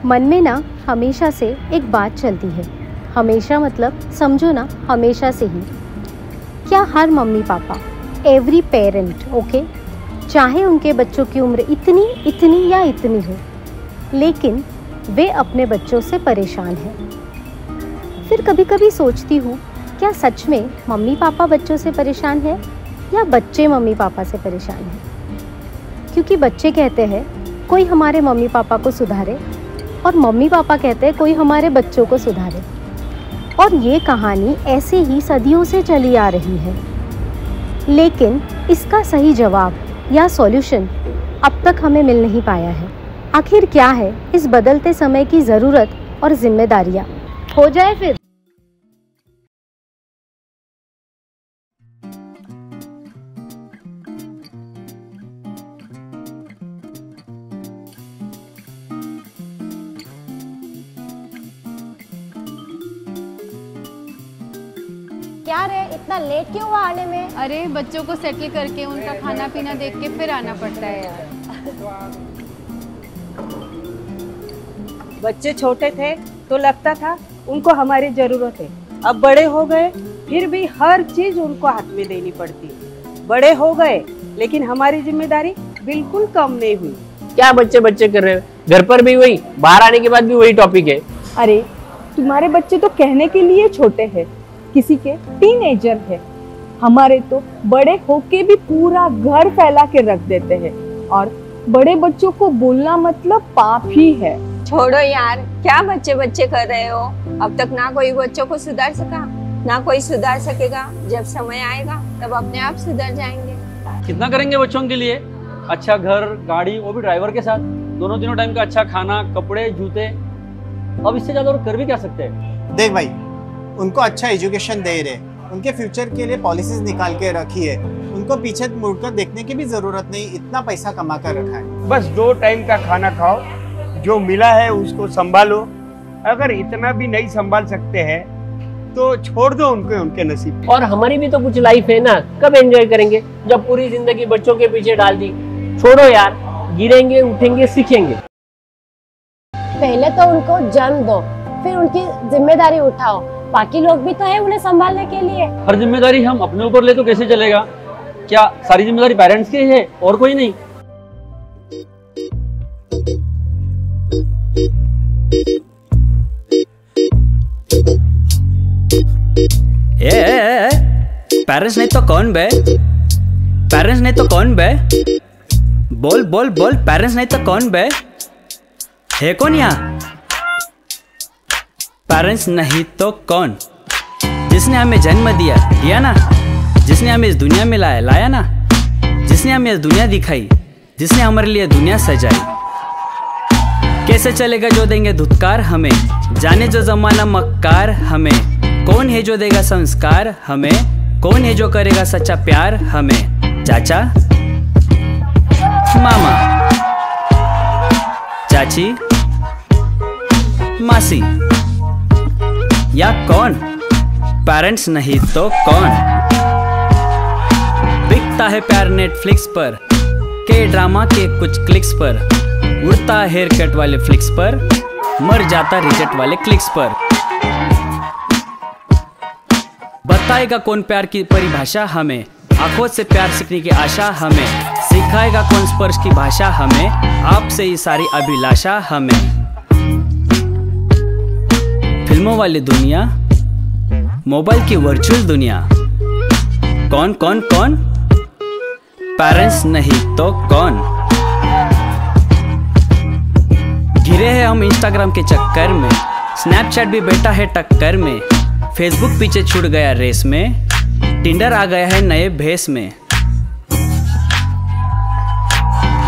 मन में ना हमेशा से एक बात चलती है, हमेशा मतलब समझो ना हमेशा से ही। क्या हर mummy papa, every parent okay, चाहे उनके बच्चों की उम्र इतनी या इतनी हो, लेकिन वे अपने बच्चों से परेशान हैं। फिर कभी कभी सोचती हूँ, क्या सच में मम्मी पापा बच्चों से परेशान है या बच्चे मम्मी पापा से परेशान हैं? क्योंकि बच्चे कहते हैं कोई हमारे मम्मी पापा को सुधारे, और मम्मी पापा कहते हैं कोई हमारे बच्चों को सुधारे। और ये कहानी ऐसे ही सदियों से चली आ रही है, लेकिन इसका सही जवाब या सॉल्यूशन अब तक हमें मिल नहीं पाया है। आखिर क्या है इस बदलते समय की ज़रूरत और जिम्मेदारियाँ? हो जाए फिर। क्या रे, इतना लेट क्यों हुआ आने में? अरे बच्चों को सेटल करके उनका खाना पीना देख के फिर आना पड़ता है यार। बच्चे छोटे थे तो लगता था उनको हमारी जरूरत है, अब बड़े हो गए फिर भी हर चीज उनको हाथ में देनी पड़ती है। बड़े हो गए लेकिन हमारी जिम्मेदारी बिल्कुल कम नहीं हुई। क्या बच्चे बच्चे कर रहे हो? घर पर भी वही, बाहर आने के बाद भी वही टॉपिक है। अरे तुम्हारे बच्चे तो कहने के लिए छोटे हैं, किसी के टीनेजर है, हमारे तो बड़े होके भी पूरा घर फैला के रख देते हैं। और बड़े बच्चों को बोलना मतलब पाप ही है। छोड़ो यार, क्या बच्चे बच्चे कर रहे हो? अब तक ना कोई बच्चों को सुधार सका, ना कोई सुधार सकेगा। जब समय आएगा तब अपने आप सुधर जाएंगे। कितना करेंगे बच्चों के लिए? अच्छा घर, गाड़ी, वो भी ड्राइवर के साथ, दोनों तीनों टाइम का अच्छा खाना, कपड़े, जूते। अब इससे ज्यादा और कर भी क्या सकते हैं? देख भाई, उनको अच्छा एजुकेशन दे रहे, उनके फ्यूचर के लिए पॉलिसीज निकाल के रखी है, उनको पीछे मुड़कर देखने की भी जरूरत नहीं, इतना पैसा कमा कर रखा है। बस 2 टाइम का खाना खाओ, जो मिला है उसको संभालो। अगर इतना भी नहीं संभाल सकते हैं तो छोड़ दो उनको उनके नसीब। और हमारी भी तो कुछ लाइफ है ना, कब एंजॉय करेंगे जब पूरी जिंदगी बच्चों के पीछे डाल दी? छोड़ो यार, गिरेंगे उठेंगे सीखेंगे। पहले तो उनको जन्म दो, फिर उनकी जिम्मेदारी उठाओ। बाकी लोग भी तो है उन्हें संभालने के लिए। हर जिम्मेदारी हम अपने ऊपर ले तो कैसे चलेगा? क्या सारी जिम्मेदारी पेरेंट्स की है और कोई नहीं? पेरेंट्स नहीं तो कौन बे? पेरेंट्स नहीं तो कौन बे? बोल बोल बोल, पेरेंट्स नहीं तो कौन बे? है कौन यहाँ? पेरेंट्स नहीं तो कौन? जिसने हमें जन्म दिया ना, जिसने हमें इस दुनिया में लाया ना, जिसने हमें इस दुनिया दिखाई, जिसने हमारे लिए दुनिया सजाई। कैसे चलेगा जो देंगे धुतकार हमें, जाने जो जमाना मक्कार हमें। कौन है जो देगा संस्कार हमें, कौन है जो करेगा सच्चा प्यार हमें? चाचा, मामा, चाची, मासी या कौन? पेरेंट्स नहीं तो कौन? बिकता है प्यार नेटफ्लिक्स पर, के ड्रामा के कुछ क्लिक्स पर, उड़ता हेयर कट वाले फ्लिक्स पर, मर जाता रिजेक्ट वाले क्लिक्स पर। बताएगा कौन प्यार की परिभाषा हमें, आंखों से प्यार सीखने की आशा हमें। सिखाएगा कौन स्पर्श की भाषा हमें, आपसे ही सारी अभिलाषा हमें। फिल्मों वाली दुनिया, मोबाइल की वर्चुअल दुनिया, कौन कौन कौन? पेरेंट्स नहीं तो कौन? गिरे हैं हम इंस्टाग्राम के चक्कर में, स्नैपचैट भी बैठा है टक्कर में, फेसबुक पीछे छूट गया रेस में, टिंडर आ गया है नए भेस में।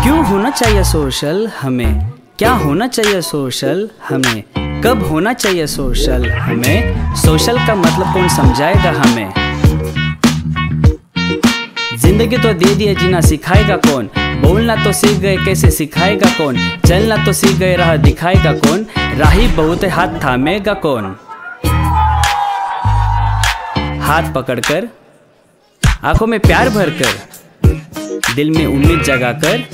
क्यों होना चाहिए सोशल हमें? क्या होना चाहिए सोशल हमें? कब होना चाहिए सोशल हमें? सोशल का मतलब कौन समझाएगा हमें? जिंदगी तो दे दिए, जीना सिखाएगा कौन? बोलना तो सीख गए, कैसे सिखाएगा कौन? चलना तो सीख गए, राह दिखाएगा कौन? राही बहुत है, हाथ थामेगा कौन? हाथ पकड़कर, आंखों में प्यार भरकर, दिल में उम्मीद जगाकर,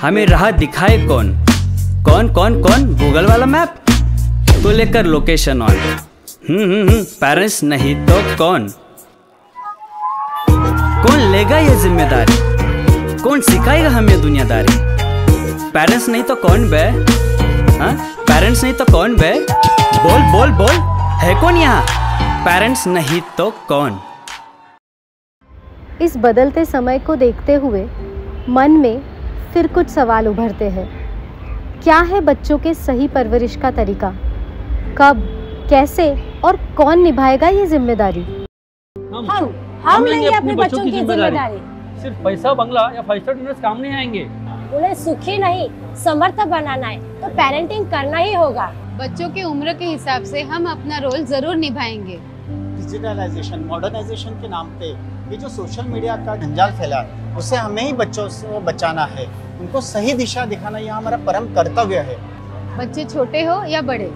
हमें राह दिखाए कौन? कौन कौन कौन? गूगल वाला मैप तो लेकर लोकेशन ऑन। पेरेंट्स नहीं तो कौन? कौन लेगा ये जिम्मेदारी? कौन सिखाएगा हमें दुनियादारी? पेरेंट्स नहीं तो कौन बे? पेरेंट्स नहीं तो कौन बे? बोल बोल बोल, है कौन यहाँ? पेरेंट्स नहीं तो कौन? इस बदलते समय को देखते हुए मन में फिर कुछ सवाल उभरते हैं। क्या है बच्चों के सही परवरिश का तरीका? कब, कैसे और कौन निभाएगा ये जिम्मेदारी? हम लेंगे अपने बच्चों की जिम्मेदारी। सिर्फ पैसा, बंगला या 5 स्टार डिनर काम नहीं आएंगे। उन्हें सुखी नहीं समर्थ बनाना है तो पेरेंटिंग करना ही होगा। बच्चों की उम्र के हिसाब से हम अपना रोल जरूर निभाएंगे। डिजिटलाइजेशन, मॉडर्नाइजेशन के नाम पे ये जो सोशल मीडिया का जंजाल फैला है, उससे हमें ही बच्चों से बचाना है। उनको सही दिशा दिखाना यह हमारा परम कर्तव्य है। बच्चे छोटे हो या बड़े,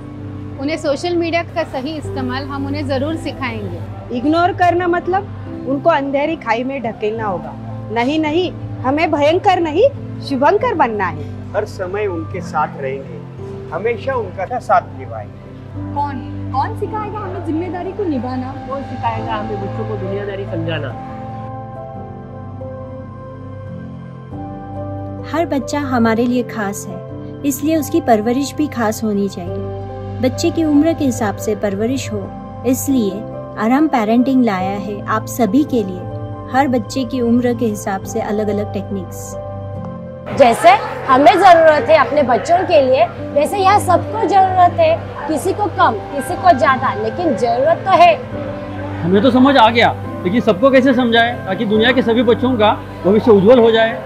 उन्हें सोशल मीडिया का सही इस्तेमाल हम उन्हें जरूर सिखाएंगे। इग्नोर करना मतलब उनको अंधेरी खाई में ढकेलना होगा। नहीं नहीं, हमें भयंकर नहीं शुभंकर बनना है। हर समय उनके साथ रहेंगे, हमेशा उनका साथ निभाएंगे। कौन सिखाएगा हमें जिम्मेदारी को निभाना? कौन सिखाएगा हमें बच्चों को दुनियादारी समझाना? हर बच्चा हमारे लिए खास है, इसलिए उसकी परवरिश भी खास होनी चाहिए। बच्चे की उम्र के हिसाब से परवरिश हो, इसलिए अरहम पेरेंटिंग लाया है आप सभी के लिए। हर बच्चे की उम्र के हिसाब से अलग अलग टेक्निक्स। जैसे हमें जरूरत है अपने बच्चों के लिए, वैसे यहाँ सबको जरूरत है। किसी को कम, किसी को ज्यादा, लेकिन जरूरत तो है। हमें तो समझ आ गया, लेकिन सबको कैसे समझाए ताकि दुनिया के सभी बच्चों का भविष्य उज्जवल हो जाए।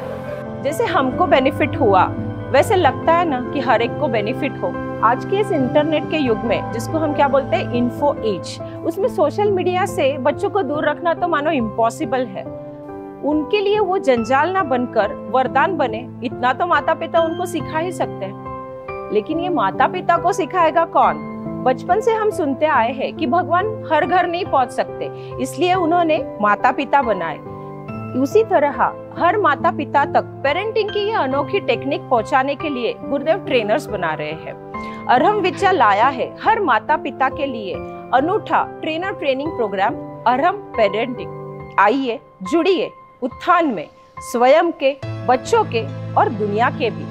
जैसे हमको बेनिफिट हुआ, वैसे लगता है ना कि हर एक को बेनिफिट हो। आज के इस इंटरनेट के युग में, जिसको हम क्या बोलते हैं इन्फो एज, उसमें सोशल मीडिया से बच्चों को दूर रखना तो मानो इम्पॉसिबल है। उनके लिए वो जंजाल ना बनकर वरदान बने, इतना तो माता पिता उनको सिखा ही सकते हैं। लेकिन ये माता पिता को सिखाएगा कौन? बचपन से हम सुनते आए हैं कि भगवान हर घर नहीं पहुंच सकते, इसलिए उन्होंने माता पिता बनाए। उसी तरह हर माता पिता तक पेरेंटिंग की ये अनोखी टेक्निक पहुंचाने के लिए गुरुदेव ट्रेनर्स बना रहे हैं। अरहम विद्या लाया है हर माता पिता के लिए अनूठा trainer training programme Arham parenting. आइए जुड़िए उत्थान में, स्वयं के, बच्चों के और दुनिया के भी।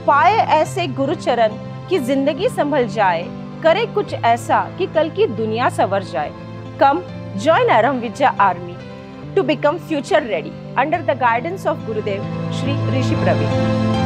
पाए ऐसे गुरुचरण की जिंदगी संभल जाए, करे कुछ ऐसा कि कल की दुनिया संवर जाए। Come join Arham Vidya army to become future ready under the guidance of Gurudev Shri Rishi Praveen.